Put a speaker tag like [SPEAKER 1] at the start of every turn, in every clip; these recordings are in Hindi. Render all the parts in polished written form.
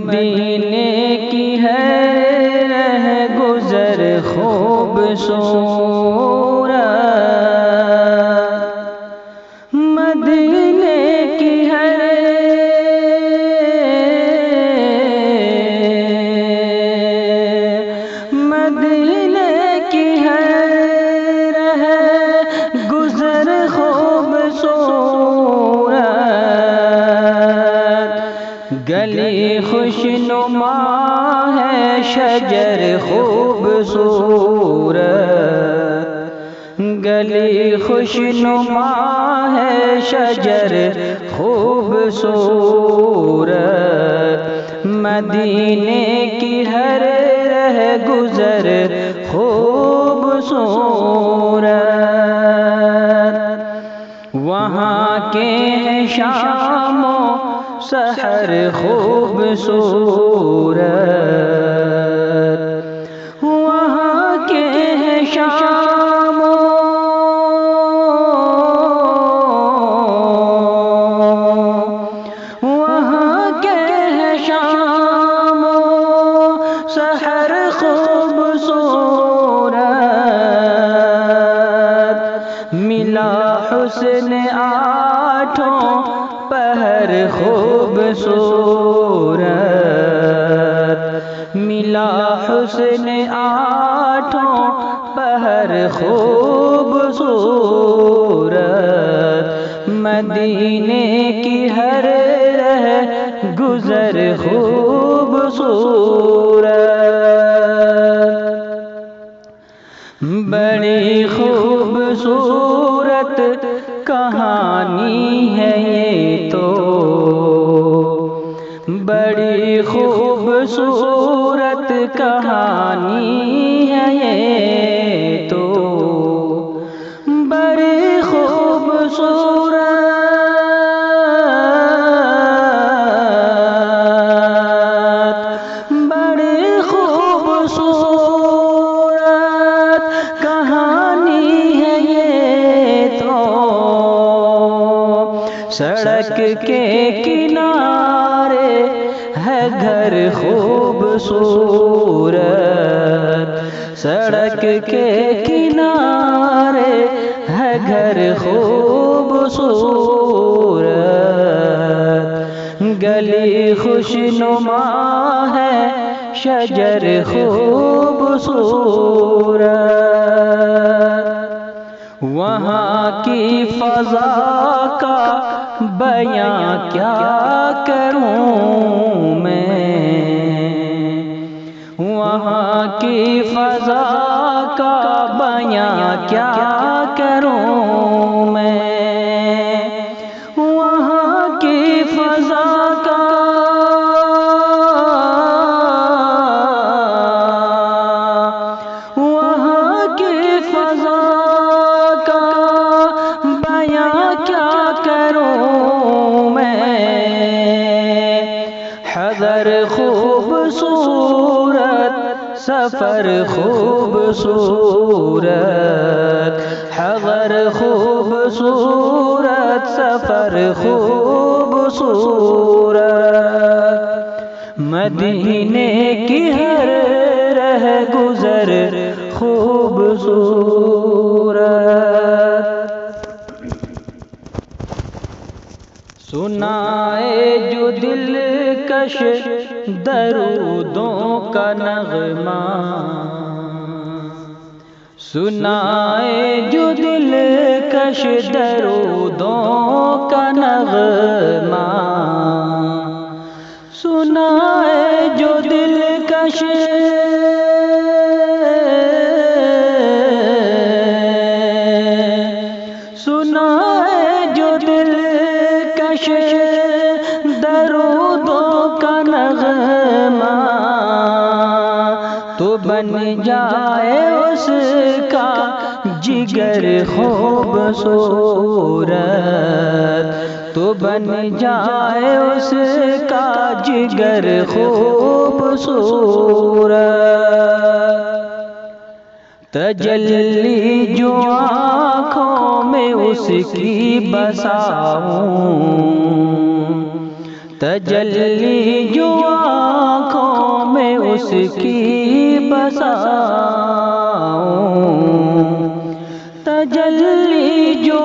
[SPEAKER 1] मदीने की है रह गुजर खूबसूरत, मदीने की है मदीने की है रह गुजर खूबसूरत। गली खुशनुमा है शजर खूबसूरत, गली खुशनुमा है शजर खूबसूरत। मदीने की हर रह गुजर खूबसूरत। वहाँ के हैं शामो सहर खूबसूरत, वहाँ के हैं शामो वहाँ के हैं शामो सहर खूबसूरत। मिला हुस्न आठों पहर खूबसूरत, मिला हुस्न आठों पहर खूबसूरत। मदीने की हर रह गुजर खूबसूरत। बड़ी खूबसूरत कहानी है ये तो, बड़ी खूबसूरत कहानी है ये तो, बड़ी खूबसूरत बड़ी खूबसूरत कहानी है ये तो। सड़क के किनारे है घर खूबसूरत, सड़क के किनारे है घर खूबसूरत। गली खुशनुमा है शजर खूबसूरत। वहाँ की फ़ज़ा का बयां क्या करूँ मैं, वहाँ की फ़ज़ा का बयां क्या करूँ मैं, वहाँ की फ़ज़ा का वहाँ की फ़ज़ा का बयां क्या करूँ मैं। हज़र खूबसूरत सफ़र खूबसूरत, हज़र खूबसूरत सफ़र खूबसूरत। मदीने की हर रह गुजर खूबसूरत। सुनाए जो दिलकश दरूदों का नग़मा, सुनाए जो दिलकश दरूदों का नग़मा, सुनाए जो दिलकश सुनाए जो दिलकश दरूदों का नग़मा, तो बन जाए उसका जिगर खूबसूरत, तो बन जाए उसका जिगर खूबसूरत। तजल्ली जो आँखों में उसकी बसाऊं, तजल्ली जो आँखों में उसकी बसाऊं, तजल्ली जो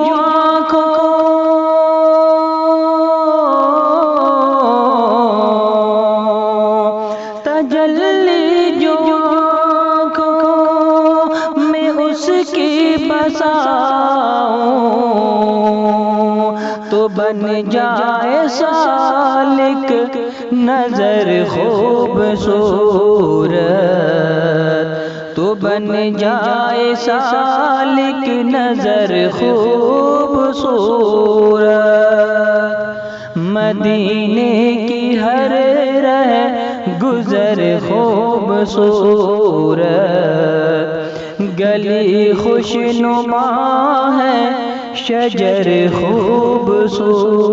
[SPEAKER 1] तजल्ली जो आँखों में उसकी बसाऊं, तो बन जाए सालिक नजर खूबसूरत, तो बन जाए सालिक नजर खूबसूरत। मदीने की हर रह गुजर खूबसूरत, गली खुशनुमा है शजर खूबसूरत।